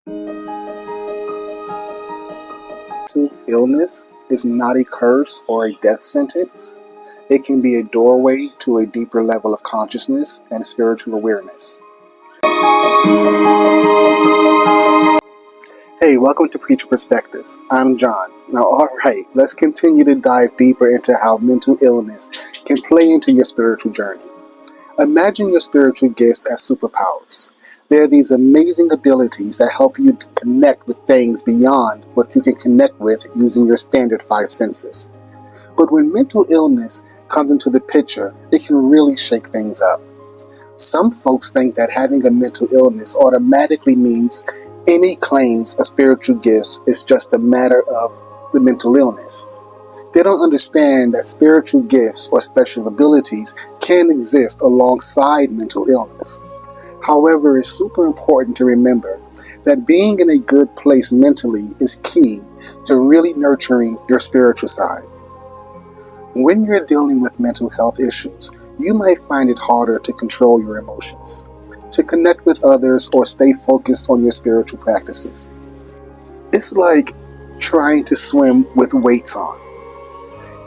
Mental illness is not a curse or a death sentence. It can be a doorway to a deeper level of consciousness and spiritual awareness. Hey, welcome to Preacher Perspectives. I'm John. Now, alright, let's continue to dive deeper into how mental illness can play into your spiritual journey. Imagine your spiritual gifts as superpowers. They're these amazing abilities that help you to connect with things beyond what you can connect with using your standard five senses. But when mental illness comes into the picture, it can really shake things up. Some folks think that having a mental illness automatically means any claims of spiritual gifts is just a matter of the mental illness. They don't understand that spiritual gifts or special abilities can exist alongside mental illness. However, it's super important to remember that being in a good place mentally is key to really nurturing your spiritual side. When you're dealing with mental health issues, you might find it harder to control your emotions, to connect with others, or stay focused on your spiritual practices. It's like trying to swim with weights on.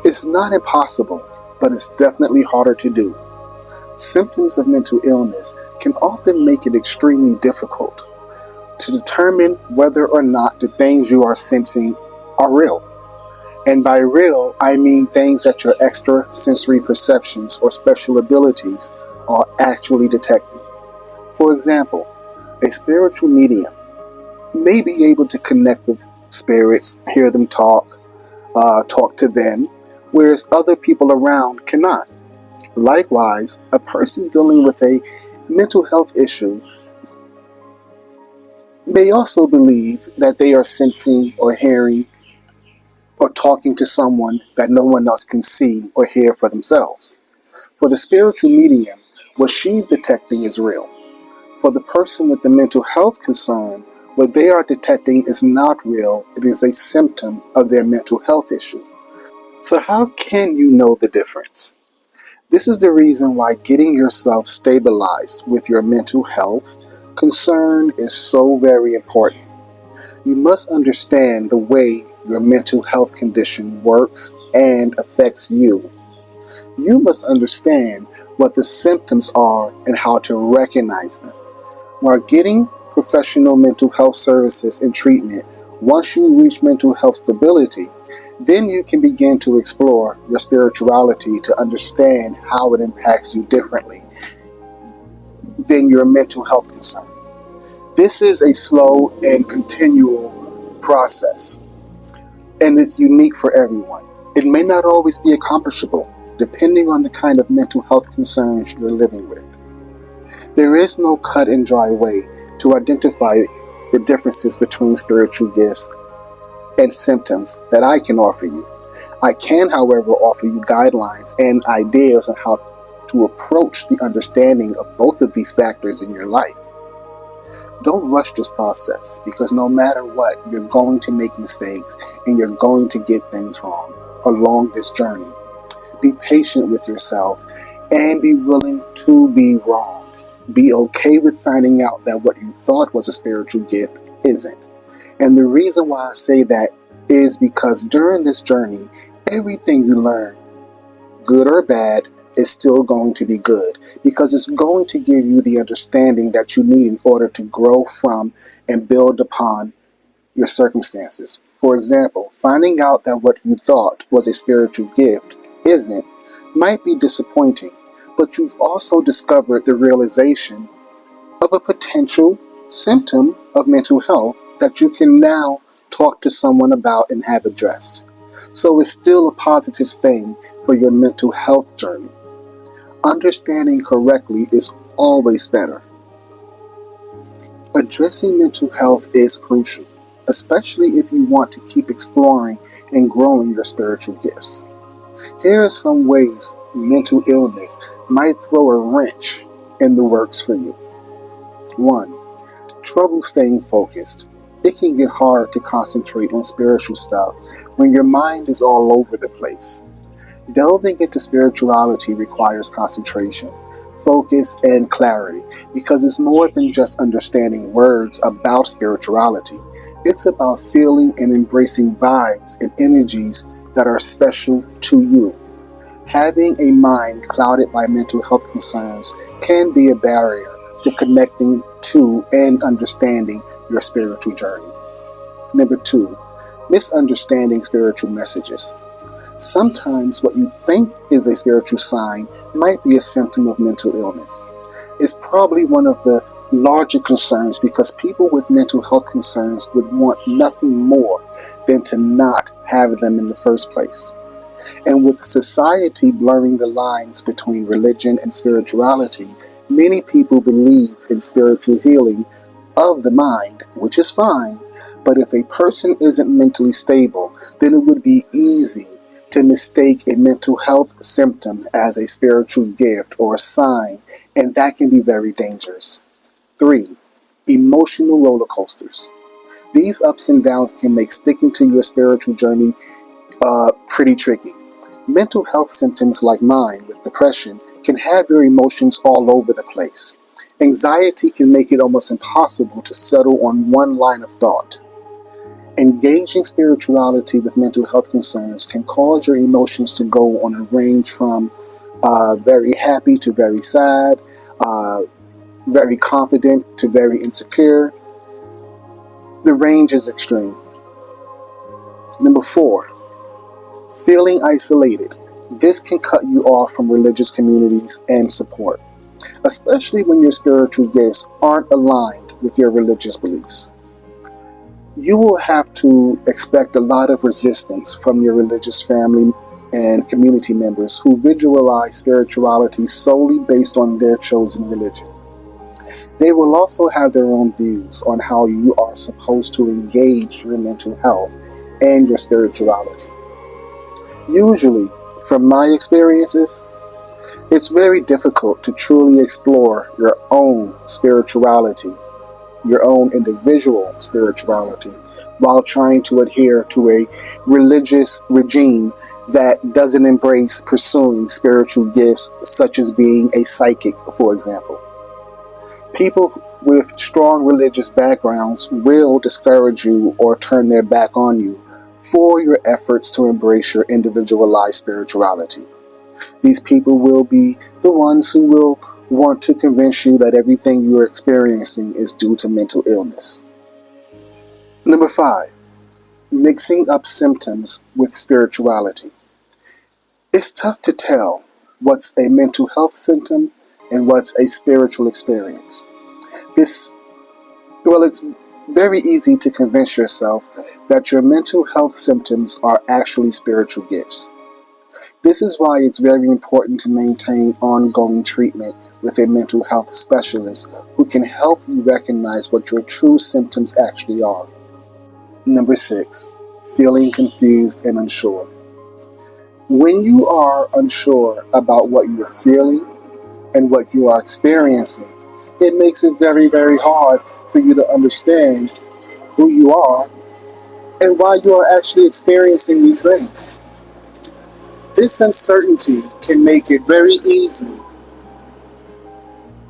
It's not impossible, but it's definitely harder to do. Symptoms of mental illness can often make it extremely difficult to determine whether or not the things you are sensing are real. And by real, I mean things that your extra sensory perceptions or special abilities are actually detecting. For example, a spiritual medium may be able to connect with spirits, hear them talk to them, whereas other people around cannot. Likewise, a person dealing with a mental health issue may also believe that they are sensing or hearing or talking to someone that no one else can see or hear for themselves. For the spiritual medium, what she's detecting is real. For the person with the mental health concern, what they are detecting is not real. It is a symptom of their mental health issue. So how can you know the difference? This is the reason why getting yourself stabilized with your mental health concern is so very important. You must understand the way your mental health condition works and affects you. You must understand what the symptoms are and how to recognize them. While getting professional mental health services and treatment, once you reach mental health stability, then you can begin to explore your spirituality to understand how it impacts you differently than your mental health concern. This is a slow and continual process, and it's unique for everyone. It may not always be accomplishable, depending on the kind of mental health concerns you're living with. There is no cut and dry way to identify the differences between spiritual gifts and symptoms that I can offer you. I can, however, offer you guidelines and ideas on how to approach the understanding of both of these factors in your life. Don't rush this process, because no matter what, you're going to make mistakes and you're going to get things wrong along this journey. Be patient with yourself and be willing to be wrong. Be okay with finding out that what you thought was a spiritual gift isn't. And the reason why I say that is because during this journey, everything you learn, good or bad, is still going to be good, because it's going to give you the understanding that you need in order to grow from and build upon your circumstances. For example, finding out that what you thought was a spiritual gift isn't might be disappointing, but you've also discovered the realization of a potential symptom of mental health that you can now talk to someone about and have addressed. So it's still a positive thing for your mental health journey. Understanding correctly is always better. Addressing mental health is crucial, especially if you want to keep exploring and growing your spiritual gifts. Here are some ways mental illness might throw a wrench in the works for you. 1. Trouble staying focused. It can get hard to concentrate on spiritual stuff when your mind is all over the place. Delving into spirituality requires concentration, focus, and clarity, because it's more than just understanding words about spirituality. It's about feeling and embracing vibes and energies that are special to you. Having a mind clouded by mental health concerns can be a barrier to connecting to and understanding your spiritual journey. Number two, misunderstanding spiritual messages. Sometimes what you think is a spiritual sign might be a symptom of mental illness. It's probably one of the larger concerns, because people with mental health concerns would want nothing more than to not have them in the first place. And with society blurring the lines between religion and spirituality, many people believe in spiritual healing of the mind, which is fine. But if a person isn't mentally stable, then it would be easy to mistake a mental health symptom as a spiritual gift or a sign, and that can be very dangerous. 3. Emotional roller coasters. These ups and downs can make sticking to your spiritual journey pretty tricky. Mental health symptoms like mine with depression can have your emotions all over the place. Anxiety can make it almost impossible to settle on one line of thought. Engaging spirituality with mental health concerns can cause your emotions to go on a range from very happy to very sad, very confident to very insecure. The range is extreme. Number 4, feeling isolated. This can cut you off from religious communities and support, especially when your spiritual gifts aren't aligned with your religious beliefs. You will have to expect a lot of resistance from your religious family and community members who visualize spirituality solely based on their chosen religion. They will also have their own views on how you are supposed to engage your mental health and your spirituality. Usually, from my experiences, it's very difficult to truly explore your own spirituality, your own individual spirituality, while trying to adhere to a religious regime that doesn't embrace pursuing spiritual gifts, such as being a psychic, for example. People with strong religious backgrounds will discourage you or turn their back on you for your efforts to embrace your individualized spirituality. These people will be the ones who will want to convince you that everything you are experiencing is due to mental illness. Number 5, mixing up symptoms with spirituality. It's tough to tell what's a mental health symptom and what's a spiritual experience. It's very easy to convince yourself that your mental health symptoms are actually spiritual gifts. This is why it's very important to maintain ongoing treatment with a mental health specialist who can help you recognize what your true symptoms actually are. Number 6, feeling confused and unsure. When you are unsure about what you're feeling and what you are experiencing, it makes it very, very hard for you to understand who you are and why you are actually experiencing these things. This uncertainty can make it very easy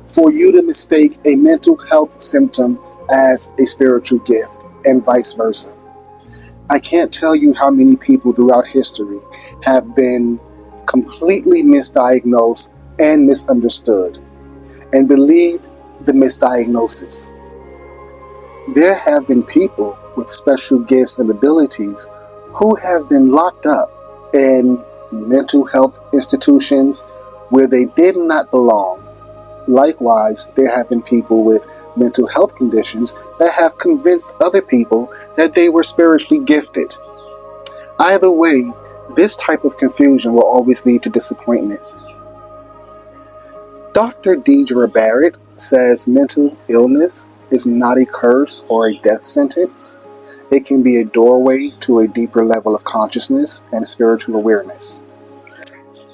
for you to mistake a mental health symptom as a spiritual gift, and vice versa. I can't tell you how many people throughout history have been completely misdiagnosed and misunderstood, and believed the misdiagnosis. There have been people with special gifts and abilities who have been locked up in mental health institutions where they did not belong. Likewise, there have been people with mental health conditions that have convinced other people that they were spiritually gifted. Either way, this type of confusion will always lead to disappointment. Dr. Deidre Barrett says mental illness is not a curse or a death sentence. It can be a doorway to a deeper level of consciousness and spiritual awareness.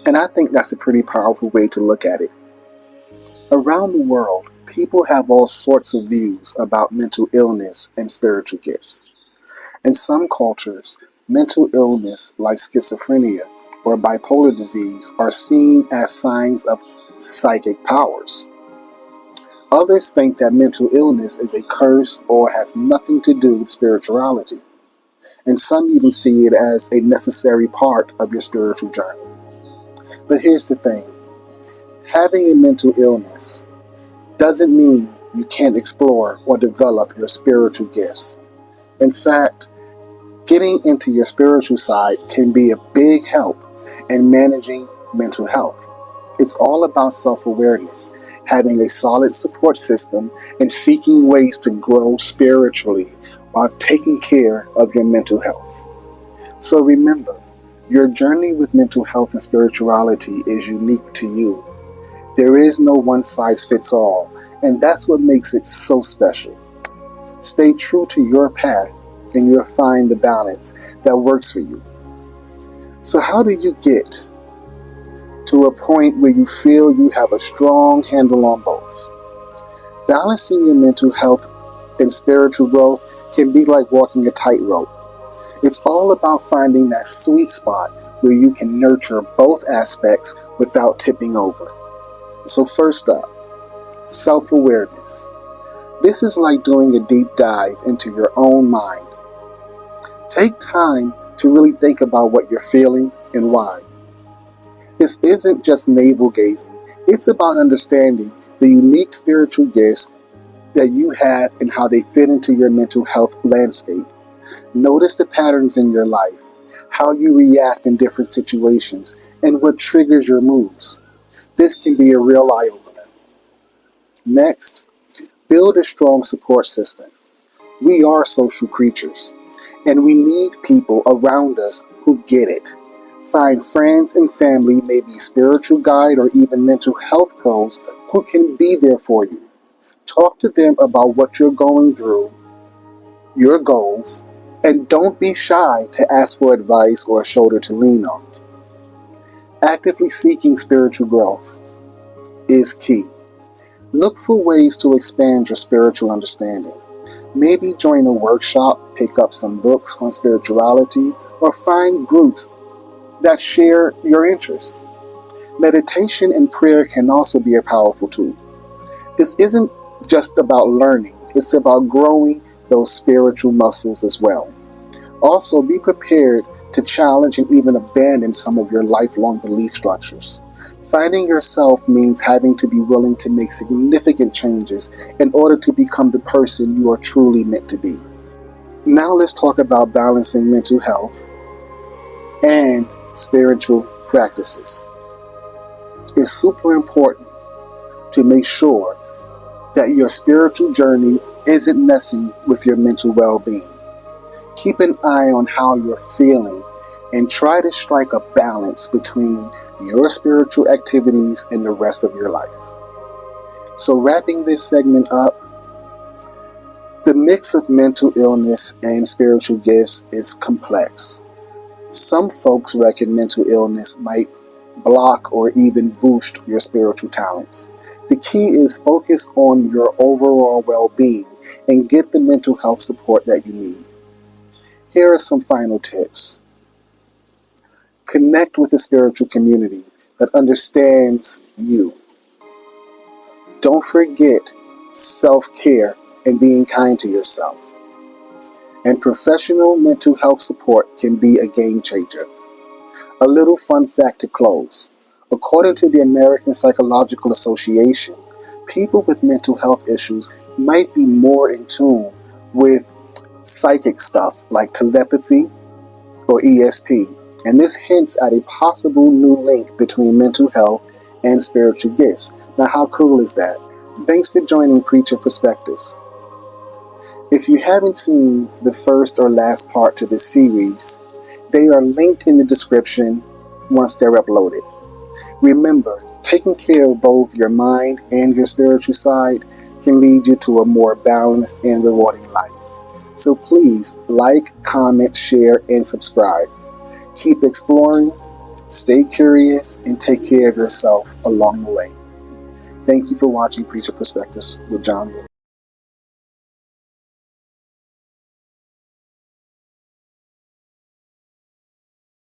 And I think that's a pretty powerful way to look at it. Around the world, people have all sorts of views about mental illness and spiritual gifts. In some cultures, mental illness like schizophrenia or bipolar disease are seen as signs of psychic powers. Others think that mental illness is a curse or has nothing to do with spirituality, and some even see it as a necessary part of your spiritual journey. But here's the thing. Having a mental illness doesn't mean you can't explore or develop your spiritual gifts. In fact, getting into your spiritual side can be a big help in managing mental health. It's all about self-awareness, having a solid support system, and seeking ways to grow spiritually while taking care of your mental health. So remember, your journey with mental health and spirituality is unique to you. There is no one-size-fits-all, and that's what makes it so special. Stay true to your path, and you'll find the balance that works for you. So how do you get to a point where you feel you have a strong handle on both? Balancing your mental health and spiritual growth can be like walking a tightrope. It's all about finding that sweet spot where you can nurture both aspects without tipping over. So first up, self-awareness. This is like doing a deep dive into your own mind. Take time to really think about what you're feeling and why. This isn't just navel gazing. It's about understanding the unique spiritual gifts that you have and how they fit into your mental health landscape. Notice the patterns in your life, how you react in different situations, and what triggers your moods. This can be a real eye-opener. Next, build a strong support system. We are social creatures, and we need people around us who get it. Find friends and family, maybe spiritual guide or even mental health pros who can be there for you. Talk to them about what you're going through, your goals, and don't be shy to ask for advice or a shoulder to lean on. Actively seeking spiritual growth is key. Look for ways to expand your spiritual understanding. Maybe join a workshop, pick up some books on spirituality, or find groups that share your interests. Meditation and prayer can also be a powerful tool. This isn't just about learning, it's about growing those spiritual muscles as well. Also, be prepared to challenge and even abandon some of your lifelong belief structures. Finding yourself means having to be willing to make significant changes in order to become the person you are truly meant to be. Now let's talk about balancing mental health and spiritual practices. It's super important to make sure that your spiritual journey isn't messing with your mental well-being. Keep an eye on how you're feeling and try to strike a balance between your spiritual activities and the rest of your life. So wrapping this segment up, the mix of mental illness and spiritual gifts is complex. Some folks reckon mental illness might block or even boost your spiritual talents. The key is focus on your overall well-being and get the mental health support that you need. Here are some final tips. Connect with a spiritual community that understands you. Don't forget self-care and being kind to yourself. And professional mental health support can be a game changer. A little fun fact to close. According to the American Psychological Association, people with mental health issues might be more in tune with psychic stuff like telepathy or ESP, and this hints at a possible new link between mental health and spiritual gifts. Now, how cool is that? Thanks for joining Preacher Perspectives. If you haven't seen the first or last part to this series, they are linked in the description once they're uploaded. Remember, taking care of both your mind and your spiritual side can lead you to a more balanced and rewarding life. So please like, comment, share, and subscribe. Keep exploring, stay curious, and take care of yourself along the way. Thank you for watching Preacher Perspectives with John Lewis.